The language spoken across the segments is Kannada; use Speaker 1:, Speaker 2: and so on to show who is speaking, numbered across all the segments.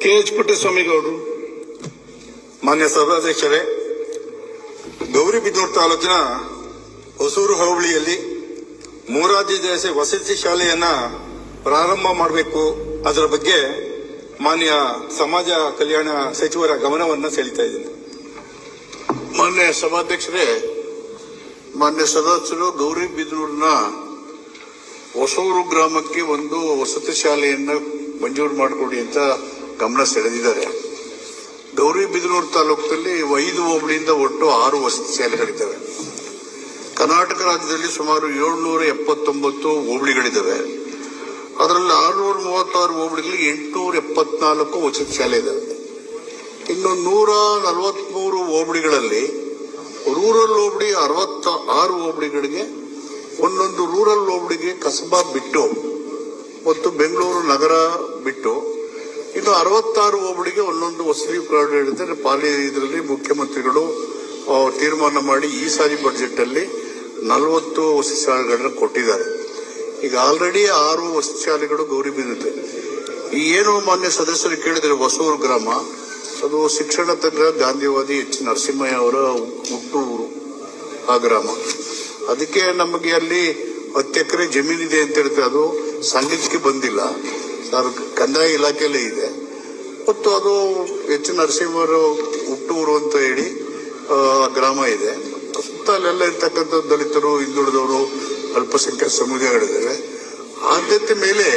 Speaker 1: ಕೆ.ಎಚ್. ಪುಟ್ಟಸ್ವಾಮಿಗೌಡರು.
Speaker 2: ಮಾನ್ಯ ಸಭಾಧ್ಯಕ್ಷರೇ, ಗೌರಿಬಿದನೂರು ತಾಲೂಕಿನ ಹೊಸೂರು ಹೋಬಳಿಯಲ್ಲಿ ಮೊರಾರ್ಜಿ ದೇಸಾಯಿ ವಸತಿ ಶಾಲೆಯನ್ನ ಪ್ರಾರಂಭ ಮಾಡಬೇಕು, ಅದರ ಬಗ್ಗೆ ಮಾನ್ಯ ಸಮಾಜ ಕಲ್ಯಾಣ ಸಚಿವರ ಗಮನವನ್ನು ಸೆಳೀತಾ ಇದ್ದೀನಿ.
Speaker 1: ಮಾನ್ಯ ಸಭಾಧ್ಯಕ್ಷರೇ, ಮಾನ್ಯ ಸದಸ್ಯರು ಗೌರಿಬಿದನೂರಿನ ಹೊಸೂರು ಗ್ರಾಮಕ್ಕೆ ಒಂದು ವಸತಿ ಶಾಲೆಯನ್ನು ಮಂಜೂರು ಮಾಡಿಕೊಡಿ ಅಂತ ಗಮನ ಸೆಳೆದಿದ್ದಾರೆ. ಗೌರಿಬಿದನೂರು ತಾಲೂಕಿನಲ್ಲಿ 5 ಹೋಬಳಿಯಿಂದ ಒಟ್ಟು 6 ವಸತಿ ಶಾಲೆಗಳಿದ್ದಾವೆ. ಕರ್ನಾಟಕ ರಾಜ್ಯದಲ್ಲಿ ಸುಮಾರು 779 ಹೋಬಳಿಗಳಿದ್ದಾವೆ. ಅದರಲ್ಲಿ 636 ಹೋಬಳಿಗಳಲ್ಲಿ 874 ವಸತಿ ಶಾಲೆ ಇದ್ದಾವೆ. ಇನ್ನು 143 ಹೋಬಳಿಗಳಲ್ಲಿ ರೂರಲ್ ಹೋಬಳಿ 66 ಹೋಬಳಿಗಳಿಗೆ, ಒಂದೊಂದು ರೂರಲ್ ಹೋಬಳಿಗೆ ಕಸಬಾ ಬಿಟ್ಟು ಮತ್ತು ಬೆಂಗಳೂರು ನಗರ ಬಿಟ್ಟು ಇನ್ನು 66 ಹೋಬಳಿಗೆ ಒಂದೊಂದು ವಸತಿ ಹಿಡಿದರೆ ಇದರಲ್ಲಿ ಮುಖ್ಯಮಂತ್ರಿಗಳು ತೀರ್ಮಾನ ಮಾಡಿ ಈ ಸಾರಿ ಬಜೆಟ್ ಅಲ್ಲಿ 40 ವಸತಿ ಶಾಲೆಗಳನ್ನು ಕೊಟ್ಟಿದ್ದಾರೆ. ಈಗ ಆಲ್ರೆಡಿ 6 ವಸತಿ ಶಾಲೆಗಳು ಗೌರಿಬಿದನೂರು. ಈ ಏನು ಮಾನ್ಯ ಸದಸ್ಯರು ಕೇಳಿದರೆ ಹೊಸೂರು ಗ್ರಾಮ, ಅದು ಶಿಕ್ಷಣ ತಜ್ಞ ಗಾಂಧಿವಾದಿ ಎಚ್ ನರಸಿಂಹಯ್ಯ ಅವರ ಹುಟ್ಟೂರು ಆ ಗ್ರಾಮ. ಅದಕ್ಕೆ ನಮಗೆ ಅಲ್ಲಿ 10 ಎಕರೆ ಜಮೀನಿದೆ ಅಂತ ಹೇಳ್ತಾರೆ. ಅದು ಸಂಘಕ್ಕೆ ಬಂದಿಲ್ಲ, ಕಂದಾಯ ಇಲಾಖೆಯಲ್ಲೇ ಇದೆ. ಮತ್ತು ಅದು ಎಚ್ ನರಸಿಂಹರ ಹುಟ್ಟೂರು ಅಂತ ಹೇಳಿ ಗ್ರಾಮ ಇದೆ. ಸುತ್ತ ಅಲ್ಲೆಲ್ಲ ಇರ್ತಕ್ಕಂಥ ದಲಿತರು, ಹಿಂದುಳಿದವರು, ಅಲ್ಪಸಂಖ್ಯಾತ ಸಮುದಾಯಗಳಿದ್ದಾವೆ. ಆದ್ಯತೆ ಮೇಲೆ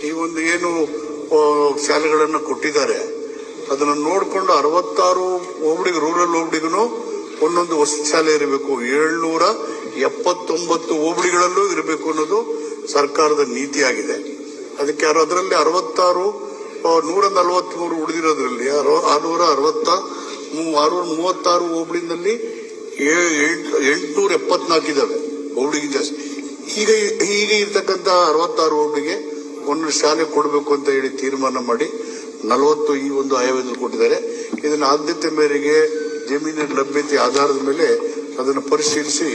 Speaker 1: ಈ ಒಂದು ಏನು ಶಾಲೆಗಳನ್ನು ಕೊಟ್ಟಿದ್ದಾರೆ ಅದನ್ನು ನೋಡಿಕೊಂಡು 66 ಹೋಬಳಿಗೆ, ರೂರಲ್ ಹೋಬಳಿಗೂ ಒಂದೊಂದು ವಸತಿ ಶಾಲೆ ಇರಬೇಕು. 779 ಹೋಬಳಿಗಳಲ್ಲೂ ಇರಬೇಕು ಅನ್ನೋದು ಸರ್ಕಾರದ ನೀತಿಯಾಗಿದೆ. ಅದಕ್ಕೆ ಅದರಲ್ಲಿ 66 143 ಉಳಿದಿರೋದ್ರಲ್ಲಿ 636 ಹೋಬಳಿನಲ್ಲಿ 874 ಇದಾವೆ ಹೋಬಳಿಗೆ ಜಾಸ್ತಿ. ಈಗ ಇರ್ತಕ್ಕಂಥ 66 ಹೋಬಳಿಗೆ ಒಂದು ಶಾಲೆ ಕೊಡಬೇಕು ಅಂತ ಹೇಳಿ ತೀರ್ಮಾನ ಮಾಡಿ 40 ಈ ಒಂದು ಆಯವ್ಯದಲ್ಲಿ ಕೊಟ್ಟಿದ್ದಾರೆ. ಇದನ್ನ ಆದ್ಯತೆ ಮೇರೆಗೆ ಜಮೀನಿನ ಲಭ್ಯತೆ ಆಧಾರದ ಮೇಲೆ ಅದನ್ನು ಪರಿಶೀಲಿಸಿ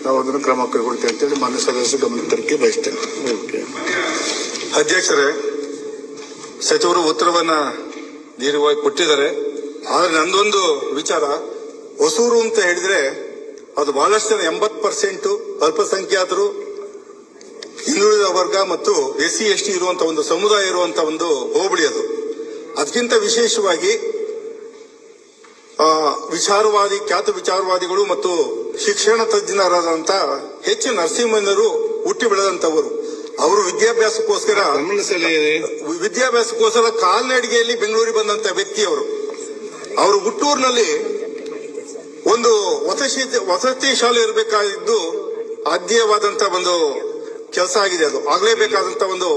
Speaker 1: ನಾವು ಅದನ್ನು ಕ್ರಮ ಕೈಗೊಳ್ತೇವೆ ಅಂತೇಳಿ ಮಾನ್ಯ ಸದಸ್ಯ ಗಮನ ತರಕ್ಕೆ ಬಯಸ್ತೇನೆ.
Speaker 2: ಅಧ್ಯಕ್ಷರೇ, ಸಚಿವರು ಉತ್ತರವನ್ನ ನೇರವಾಗಿ ಕೊಟ್ಟಿದ್ದಾರೆ. ಆದ್ರೆ ನಂದೊಂದು ವಿಚಾರ, ಹೊಸೂರು ಅಂತ ಹೇಳಿದ್ರೆ ಅದು ಬಹಳಷ್ಟು ಜನ 80% ಅಲ್ಪಸಂಖ್ಯಾತರು, ಹಿಂದುಳಿದ ವರ್ಗ ಮತ್ತು SC/ST ಇರುವಂತ ಒಂದು ಸಮುದಾಯ ಇರುವಂತ ಒಂದು ಹೋಬಳಿ ಅದು. ಅದಕ್ಕಿಂತ ವಿಶೇಷವಾಗಿ ಖ್ಯಾತ ವಿಚಾರವಾದಿಗಳು ಮತ್ತು ಶಿಕ್ಷಣ ತಜ್ಞರಾದಂತ ಎಚ್ ನರಸಿಂಹಯ್ಯನವರು ಹುಟ್ಟಿ ಬೆಳೆದಂತವರು. ಅವರು ವಿದ್ಯಾಭ್ಯಾಸಕ್ಕೋಸ್ಕರ ಕಾಲ್ನಡಿಗೆಯಲ್ಲಿ ಬೆಂಗಳೂರಿಗೆ ಬಂದಂತ ವ್ಯಕ್ತಿ ಅವರು. ಅವರು ಹುಟ್ಟೂರಿನಲ್ಲಿ ಒಂದು ವಸತಿ ಶಾಲೆ ಇರಬೇಕಾಗಿದ್ದು ಆದ್ಯವಾದಂತ ಒಂದು ಕೆಲಸ ಆಗಿದೆ. ಅದು ಆಗ್ಲೇಬೇಕಾದಂತ ಒಂದು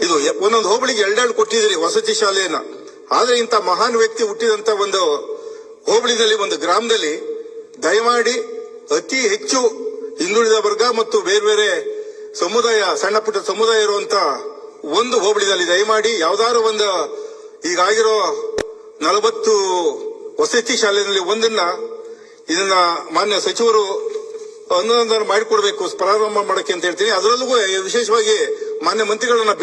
Speaker 2: ಇದು. ಒಂದೊಂದು ಹೋಬಳಿಗೆ 2 ಕೊಟ್ಟಿದ್ರಿ ವಸತಿ ಶಾಲೆಯನ್ನ. ಆದ್ರೆ ಇಂಥ ಮಹಾನ್ ವ್ಯಕ್ತಿ ಹುಟ್ಟಿದಂತ ಒಂದು ಹೋಬಳಿನಲ್ಲಿ, ಒಂದು ಗ್ರಾಮದಲ್ಲಿ ದಯಮಾಡಿ ಅತಿ ಹೆಚ್ಚು ಹಿಂದುಳಿದ ವರ್ಗ ಮತ್ತು ಬೇರೆ ಬೇರೆ ಸಮುದಾಯ, ಸಣ್ಣ ಪುಟ್ಟ ಸಮುದಾಯ ಇರುವಂತ ಒಂದು ಹೋಬಳಿನಲ್ಲಿ ದಯಮಾಡಿ ಯಾವ್ದಾದ್ರು ಒಂದು ಈಗಾಗಿರೋ 40 ವಸತಿ ಶಾಲೆಯಲ್ಲಿ ಒಂದನ್ನ ಇದನ್ನ ಮಾನ್ಯ ಸಚಿವರು ಅನುದಾನ ಮಾಡಿಕೊಡ್ಬೇಕು ಪ್ರಾರಂಭ ಮಾಡಕ್ಕೆ ಅಂತ ಹೇಳ್ತೀನಿ. ಅದರಲ್ಲೂ ವಿಶೇಷವಾಗಿ ಮಾನ್ಯ ಮಂತ್ರಿಗಳನ್ನ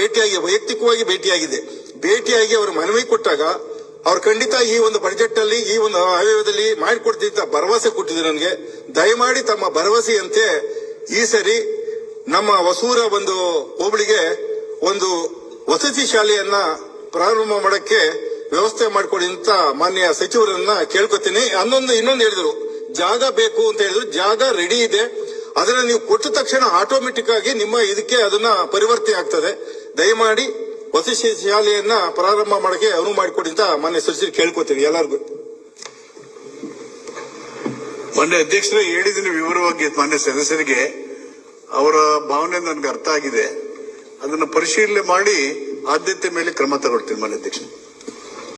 Speaker 2: ವೈಯಕ್ತಿಕವಾಗಿ ಭೇಟಿಯಾಗಿ ಅವರು ಮನವಿ ಕೊಟ್ಟಾಗ ಅವ್ರು ಖಂಡಿತ ಈ ಒಂದು ಬಜೆಟ್ ಅಲ್ಲಿ, ಈ ಒಂದು ಆಯವ್ಯಯದಲ್ಲಿ ಮಾಡಿಕೊಡ್ತಿದ್ದ ಭರವಸೆ ಕೊಟ್ಟಿದ್ರು ನನಗೆ. ದಯಮಾಡಿ ತಮ್ಮ ಭರವಸೆಯಂತೆ ಈ ಸರಿ ನಮ್ಮ ಹೊಸೂರ ಒಂದು ಹೋಬಳಿಗೆ ಒಂದು ವಸತಿ ಶಾಲೆಯನ್ನ ಪ್ರಾರಂಭ ಮಾಡಕ್ಕೆ ವ್ಯವಸ್ಥೆ ಮಾಡಿಕೊಡಿ ಅಂತ ಮಾನ್ಯ ಸಚಿವರನ್ನ ಕೇಳ್ಕೊತೀನಿ. ಇನ್ನೊಂದು ಹೇಳಿದ್ರು, ಜಾಗ ಬೇಕು ಅಂತ ಹೇಳಿದ್ರು. ಜಾಗ ರೆಡಿ ಇದೆ, ಅದನ್ನ ನೀವು ಕೊಟ್ಟ ತಕ್ಷಣ ಆಟೋಮೆಟಿಕ್ ಆಗಿ ನಿಮ್ಮ ಇದಕ್ಕೆ ಅದನ್ನ ಪರಿವರ್ತನೆ ಆಗ್ತದೆ. ದಯಮಾಡಿ ವಸತಿ ಶಾಲೆಯನ್ನ ಪ್ರಾರಂಭ ಮಾಡಕ್ಕೆ ಅನುವು ಮಾಡಿಕೊಡಿ ಅಂತ ಮಾನ್ಯ ಸಚಿವರು ಕೇಳ್ಕೊತೀನಿ ಎಲ್ಲರಿಗೂ.
Speaker 1: ಮಾನ್ಯ ಅಧ್ಯಕ್ಷರೇ, ಹೇಳಿದ್ದೀನಿ ವಿವರವಾಗಿ ಮಾನ್ಯ ಸದಸ್ಯರಿಗೆ. ಅವರ ಭಾವನೆ ನನ್ಗೆ ಅರ್ಥ ಆಗಿದೆ. ಅದನ್ನು ಪರಿಶೀಲನೆ ಮಾಡಿ ಆದ್ಯತೆ ಮೇಲೆ ಕ್ರಮ ತಗೊಳ್ತೀನಿ ಮಾನ್ಯ ಅಧ್ಯಕ್ಷ.